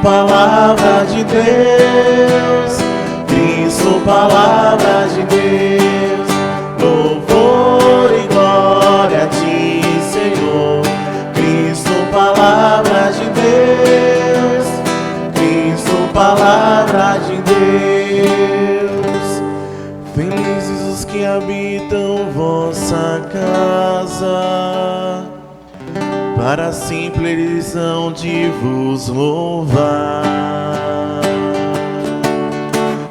palavra de Deus, Cristo, palavra de Deus, louvor e glória a ti, Senhor. Cristo, palavra de Deus, Cristo, palavra de Deus. Felizes os que habitam vossa casa, para a simples lição de vos louvar.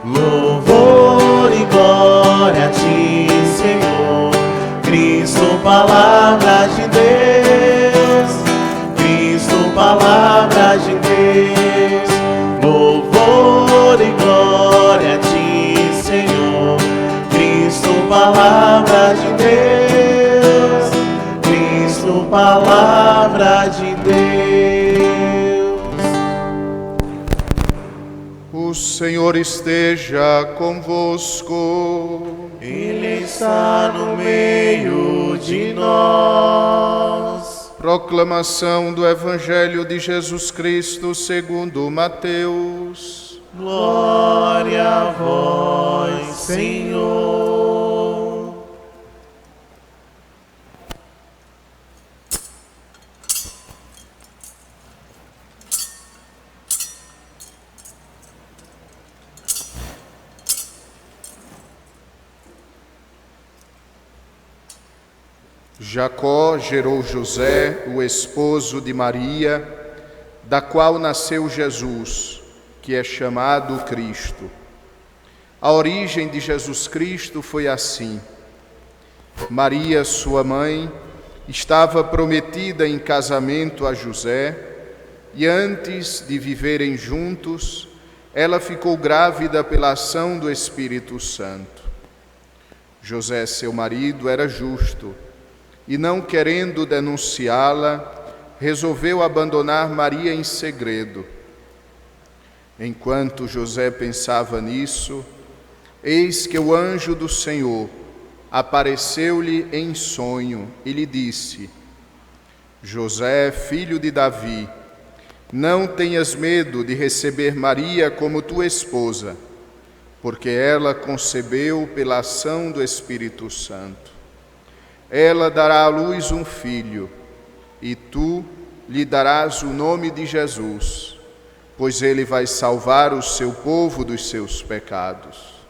Louvor e glória a ti, Senhor. Cristo, palavra de Deus, Cristo, palavra de Deus. Louvor e glória a ti, Senhor. Cristo, palavra de Deus, Cristo, palavra de Deus. O Senhor esteja convosco. Ele está no meio de nós. Proclamação do Evangelho de Jesus Cristo segundo Mateus. Glória a vós, Senhor. Jacó gerou José, o esposo de Maria, da qual nasceu Jesus, que é chamado Cristo. A origem de Jesus Cristo foi assim. Maria, sua mãe, estava prometida em casamento a José, e antes de viverem juntos, ela ficou grávida pela ação do Espírito Santo. José, seu marido, era justo, e não querendo denunciá-la, resolveu abandonar Maria em segredo. Enquanto José pensava nisso, eis que o anjo do Senhor apareceu-lhe em sonho e lhe disse: José, filho de Davi, não tenhas medo de receber Maria como tua esposa, porque ela concebeu pela ação do Espírito Santo. Ela dará à luz um filho, e tu lhe darás o nome de Jesus, pois ele vai salvar o seu povo dos seus pecados.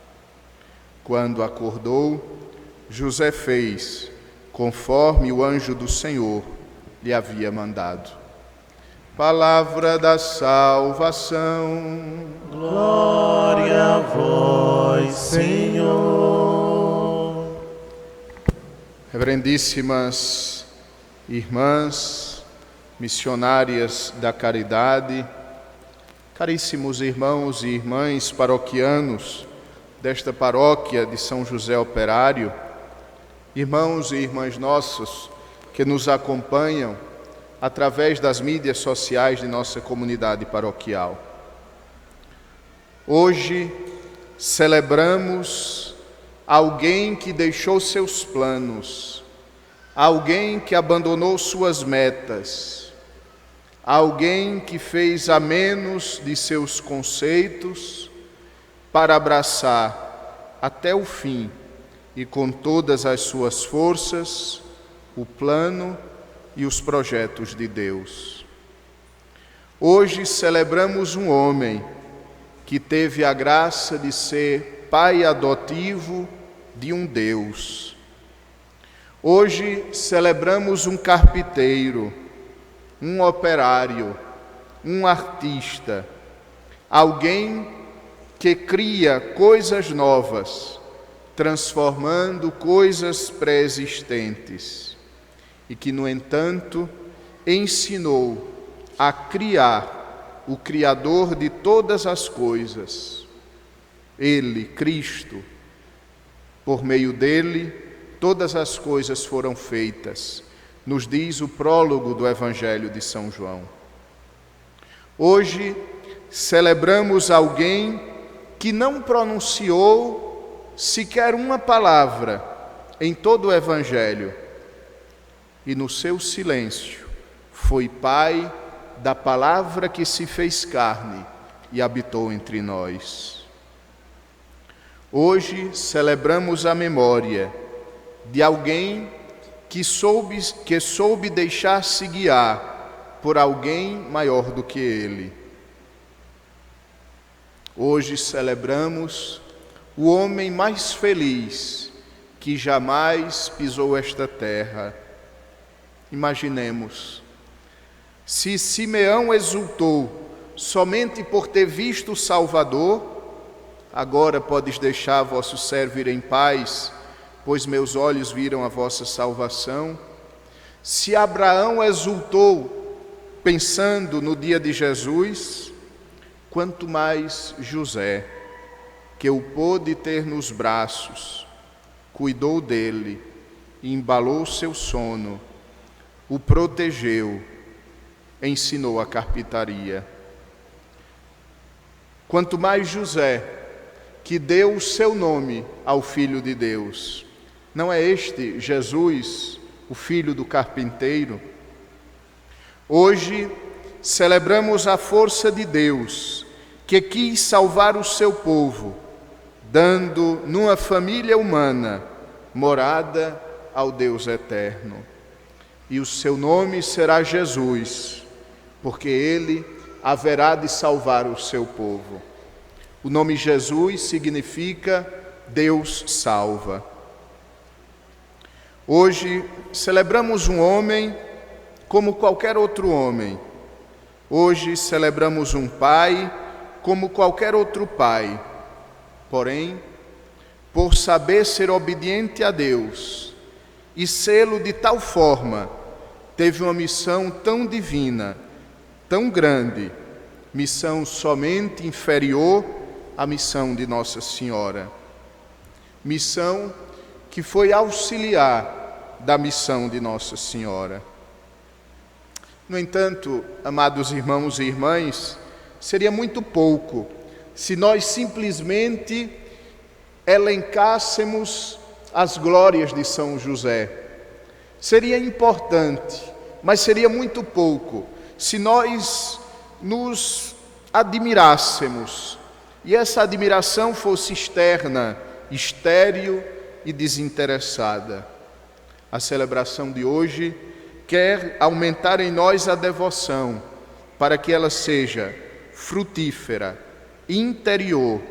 Quando acordou, José fez conforme o anjo do Senhor lhe havia mandado. Palavra da salvação. Glória a vós, Senhor. Reverendíssimas irmãs, missionárias da caridade, caríssimos irmãos e irmãs paroquianos desta paróquia de São José Operário, irmãos e irmãs nossos que nos acompanham através das mídias sociais de nossa comunidade paroquial. Hoje celebramos alguém que deixou seus planos, alguém que abandonou suas metas, alguém que fez a menos de seus conceitos para abraçar até o fim e com todas as suas forças o plano e os projetos de Deus. Hoje celebramos um homem que teve a graça de ser pai adotivo de um Deus. Hoje celebramos um carpinteiro, um operário, um artista, alguém que cria coisas novas, transformando coisas pré-existentes, e que, no entanto, ensinou a criar o Criador de todas as coisas. Ele, Cristo, por meio dele, todas as coisas foram feitas, nos diz o prólogo do Evangelho de São João. Hoje celebramos alguém que não pronunciou sequer uma palavra em todo o Evangelho, e no seu silêncio foi pai da palavra que se fez carne e habitou entre nós. Hoje celebramos a memória de alguém que soube deixar-se guiar por alguém maior do que ele. Hoje celebramos o homem mais feliz que jamais pisou esta terra. Imaginemos, se Simeão exultou somente por ter visto o Salvador, agora podes deixar vosso servo ir em paz, pois meus olhos viram a vossa salvação. Se Abraão exultou pensando no dia de Jesus, quanto mais José, que o pôde ter nos braços, cuidou dele, embalou seu sono, o protegeu, ensinou a carpintaria. Quanto mais José, que deu o seu nome ao Filho de Deus. Não é este Jesus, o filho do carpinteiro? Hoje celebramos a força de Deus, que quis salvar o seu povo, dando numa família humana morada ao Deus eterno. E o seu nome será Jesus, porque ele haverá de salvar o seu povo. O nome Jesus significa Deus salva. Hoje celebramos um homem como qualquer outro homem. Hoje celebramos um pai como qualquer outro pai. Porém, por saber ser obediente a Deus e sê-lo de tal forma, teve uma missão tão divina, tão grande, missão somente inferior à missão de Nossa Senhora. Missão que foi auxiliar da missão de Nossa Senhora. No entanto, amados irmãos e irmãs, seria muito pouco se nós simplesmente elencássemos as glórias de São José. Seria importante, mas seria muito pouco se nós nos admirássemos e essa admiração fosse externa, estéril e desinteressada. A celebração de hoje quer aumentar em nós a devoção para que ela seja frutífera, interior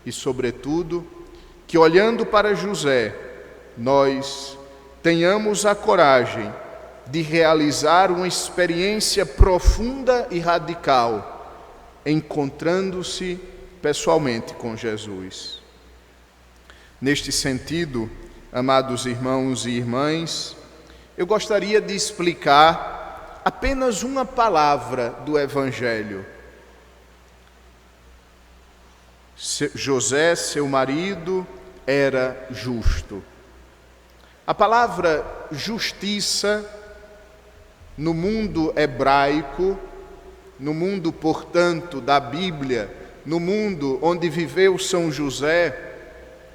e, sobretudo, que olhando para José, nós tenhamos a coragem de realizar uma experiência profunda e radical, encontrando-se pessoalmente com Jesus. Neste sentido, amados irmãos e irmãs, eu gostaria de explicar apenas uma palavra do Evangelho. José, seu marido, era justo. A palavra justiça, no mundo hebraico, no mundo, portanto, da Bíblia, no mundo onde viveu São José,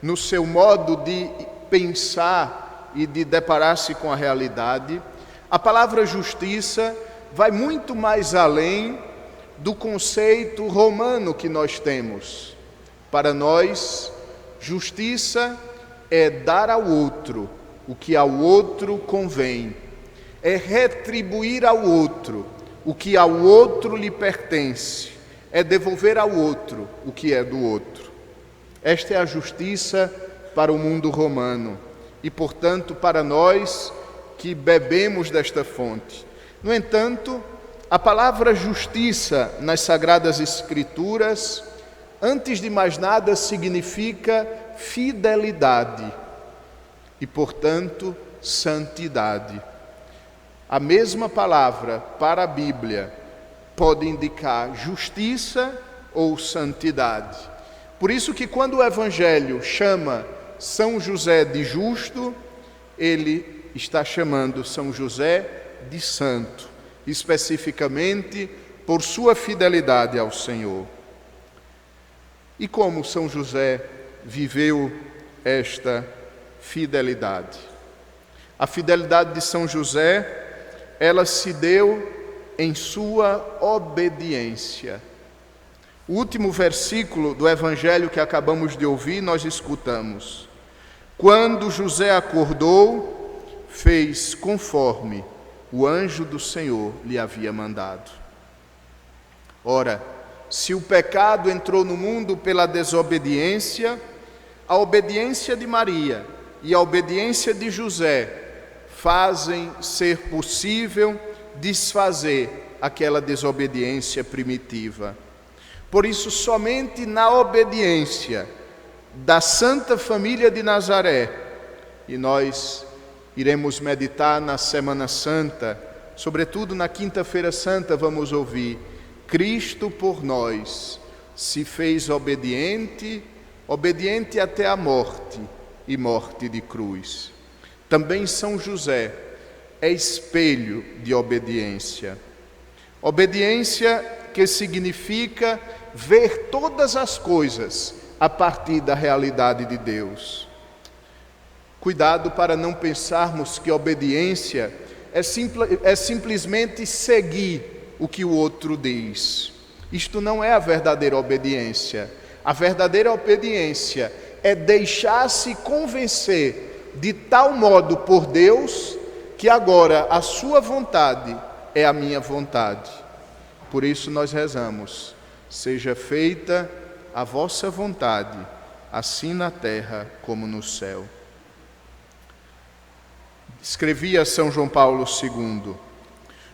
no seu modo de pensar e de deparar-se com a realidade, a palavra justiça vai muito mais além do conceito romano que nós temos. Para nós, justiça é dar ao outro o que ao outro convém, é retribuir ao outro o que ao outro lhe pertence, é devolver ao outro o que é do outro. Esta é a justiça para o mundo romano e, portanto, para nós que bebemos desta fonte. No entanto, a palavra justiça nas Sagradas Escrituras, antes de mais nada, significa fidelidade e, portanto, santidade. A mesma palavra para a Bíblia pode indicar justiça ou santidade. Por isso que quando o Evangelho chama São José de justo, ele está chamando São José de santo, especificamente por sua fidelidade ao Senhor. E como São José viveu esta fidelidade? A fidelidade de São José, ela se deu em sua obediência. O último versículo do evangelho que acabamos de ouvir, nós escutamos: quando José acordou, fez conforme o anjo do Senhor lhe havia mandado. Ora, se o pecado entrou no mundo pela desobediência, a obediência de Maria e a obediência de José fazem ser possível desfazer aquela desobediência primitiva. Por isso, somente na obediência da Santa Família de Nazaré, e nós iremos meditar na Semana Santa, sobretudo na Quinta-feira Santa, vamos ouvir: Cristo por nós se fez obediente, obediente até a morte e morte de cruz. Também São José é espelho de obediência. Obediência que significa ver todas as coisas a partir da realidade de Deus. Cuidado para não pensarmos que obediência é simplesmente seguir o que o outro diz. Isto não é a verdadeira obediência. A verdadeira obediência é deixar-se convencer de tal modo por Deus que agora a sua vontade é a minha vontade. Por isso nós rezamos: seja feita a vossa vontade, assim na terra como no céu. Escrevia São João Paulo II: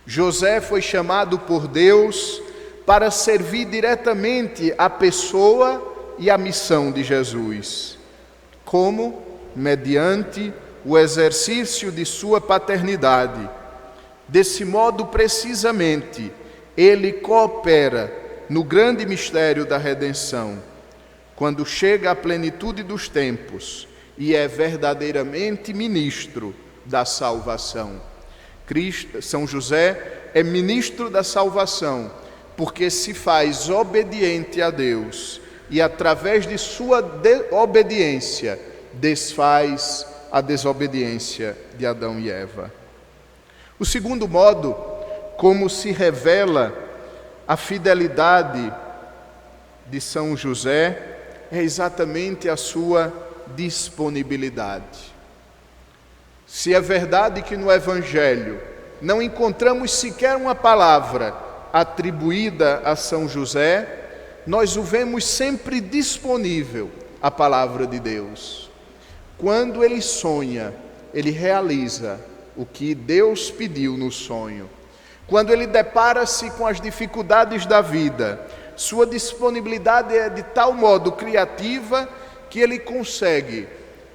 José foi chamado por Deus para servir diretamente a pessoa e a missão de Jesus. Como? Mediante o exercício de sua paternidade. Desse modo, precisamente, ele coopera no grande mistério da redenção, quando chega à plenitude dos tempos e é verdadeiramente ministro da salvação. São José é ministro da salvação, porque se faz obediente a Deus e, através de sua obediência, desfaz a desobediência de Adão e Eva. O segundo modo, como se revela a fidelidade de São José, é exatamente a sua disponibilidade. Se é verdade que no Evangelho não encontramos sequer uma palavra atribuída a São José, nós o vemos sempre disponível à palavra de Deus. Quando ele sonha, ele realiza o que Deus pediu no sonho. Quando ele depara-se com as dificuldades da vida, sua disponibilidade é de tal modo criativa que ele consegue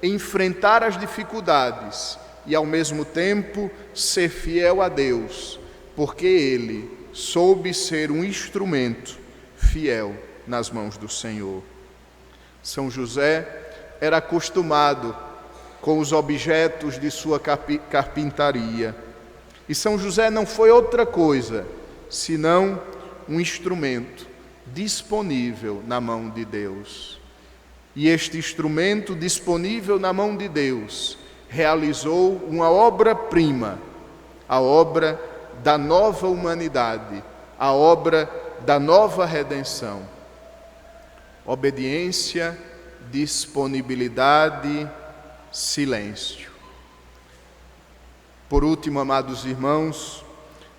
enfrentar as dificuldades e, ao mesmo tempo, ser fiel a Deus, porque ele soube ser um instrumento fiel nas mãos do Senhor. São José era acostumado com os objetos de sua carpintaria. E São José não foi outra coisa senão um instrumento disponível na mão de Deus. E este instrumento disponível na mão de Deus realizou uma obra-prima, a obra da nova humanidade, a obra da nova redenção. Obediência, disponibilidade, silêncio. Por último, amados irmãos,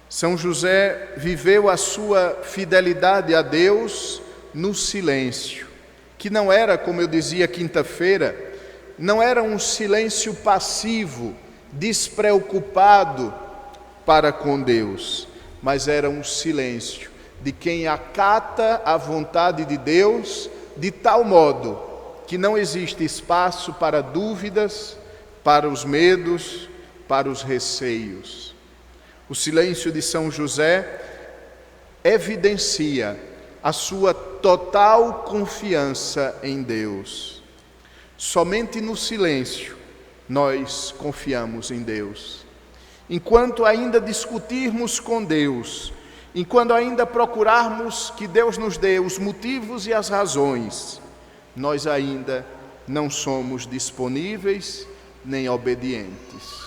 São José viveu a sua fidelidade a Deus no silêncio, que não era, como eu dizia quinta-feira, não era um silêncio passivo, despreocupado para com Deus, mas era um silêncio de quem acata a vontade de Deus de tal modo que não existe espaço para dúvidas, para os medos, para os receios. O silêncio de São José evidencia a sua total confiança em Deus. Somente no silêncio nós confiamos em Deus. Enquanto ainda discutirmos com Deus, enquanto ainda procurarmos que Deus nos dê os motivos e as razões, nós ainda não somos disponíveis nem obedientes.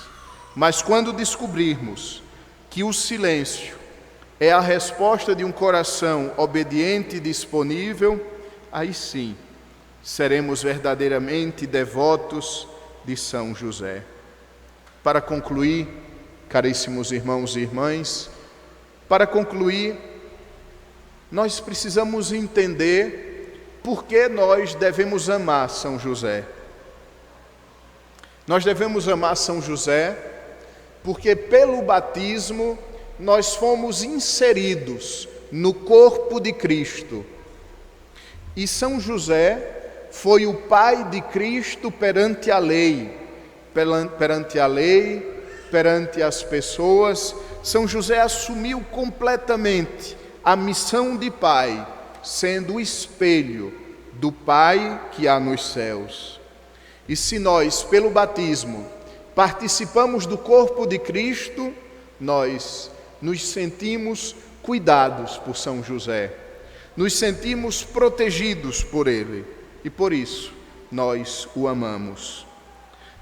Mas quando descobrirmos que o silêncio é a resposta de um coração obediente e disponível, aí sim seremos verdadeiramente devotos de São José. Para concluir, caríssimos irmãos e irmãs, nós precisamos entender por que nós devemos amar São José. Nós devemos amar São José porque pelo batismo nós fomos inseridos no corpo de Cristo. E São José foi o pai de Cristo perante a lei, perante as pessoas. São José assumiu completamente a missão de pai, sendo o espelho do Pai que há nos céus. E se nós, pelo batismo, participamos do corpo de Cristo, nós nos sentimos cuidados por São José, nos sentimos protegidos por ele e por isso nós o amamos.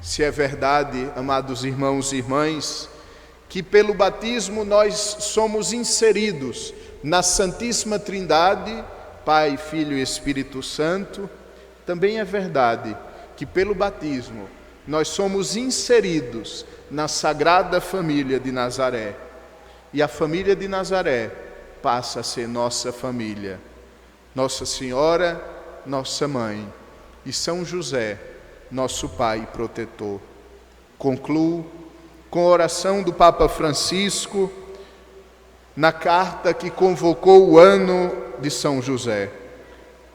Se é verdade, amados irmãos e irmãs, que pelo batismo nós somos inseridos na Santíssima Trindade, Pai, Filho e Espírito Santo, também é verdade que pelo batismo nós somos inseridos na Sagrada Família de Nazaré. E a família de Nazaré passa a ser nossa família. Nossa Senhora, nossa mãe, e São José, nosso Pai protetor. Concluo com a oração do Papa Francisco na carta que convocou o ano de São José.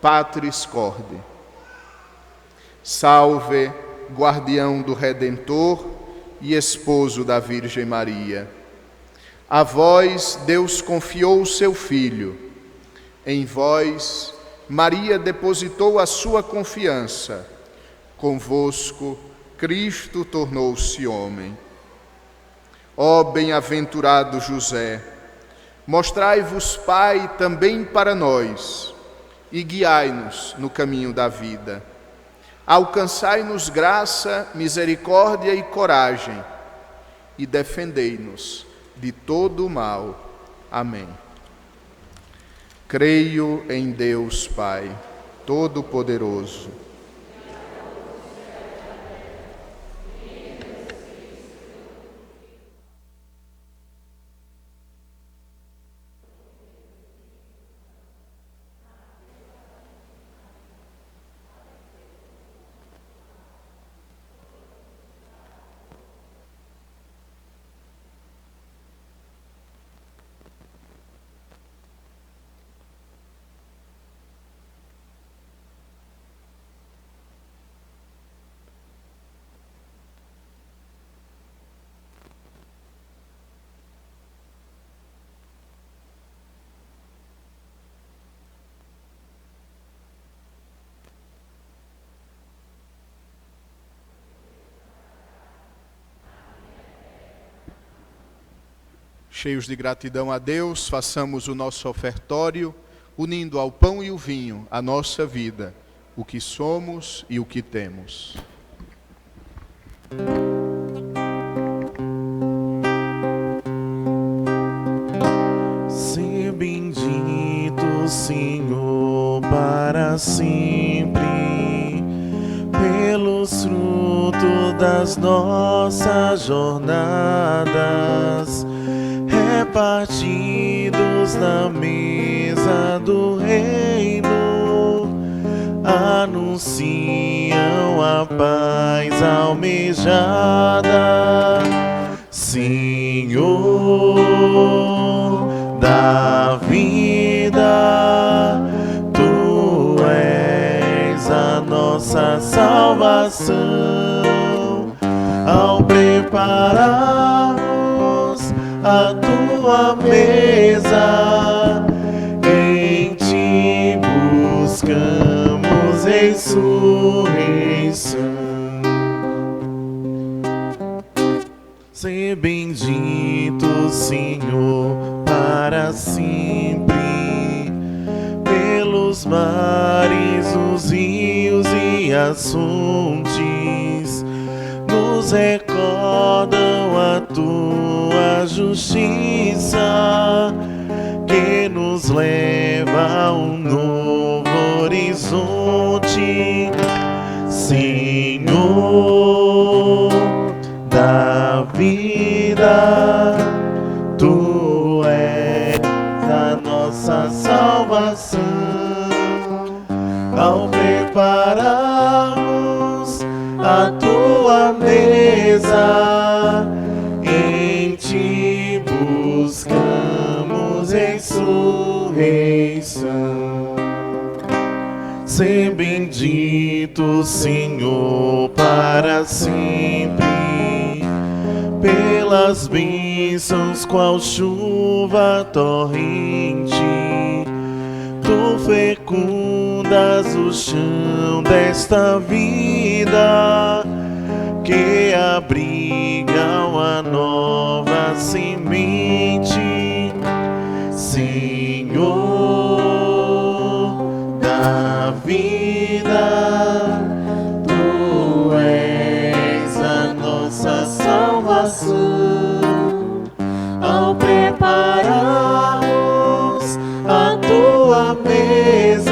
Patris Corde. Salve, guardião do Redentor e esposo da Virgem Maria. A vós Deus confiou o seu Filho. Em vós Maria depositou a sua confiança. Convosco Cristo tornou-se homem. Ó bem-aventurado José, mostrai-vos Pai também para nós e guiai-nos no caminho da vida. Alcançai-nos graça, misericórdia e coragem e defendei-nos de todo o mal. Amém. Creio em Deus Pai, Todo-Poderoso, cheios de gratidão a Deus, façamos o nosso ofertório, unindo ao pão e o vinho a nossa vida, o que somos e o que temos. Se bendito, Senhor, para sempre, pelos frutos das nossas jornadas, repartidos na mesa do reino, anunciam a paz almejada. Senhor da vida, Tu és a nossa salvação. Ao prepararmos a Tua mesa, em Ti buscamos ressurreição. Ser bendito, Senhor, para sempre, pelos mares, os rios e as fontes, nos recordam a Tua justiça vida. Tu és a nossa salvação. Ao prepararmos a tua mesa, em ti buscamos ressurreição. Ser bendito, Senhor, para sempre, pelas bênçãos qual chuva torrente. Tu fecundas o chão desta vida, que abriga uma nova semente. Senhor da vida, Tu és a nossa salvação. Ao prepararmos a tua mesa,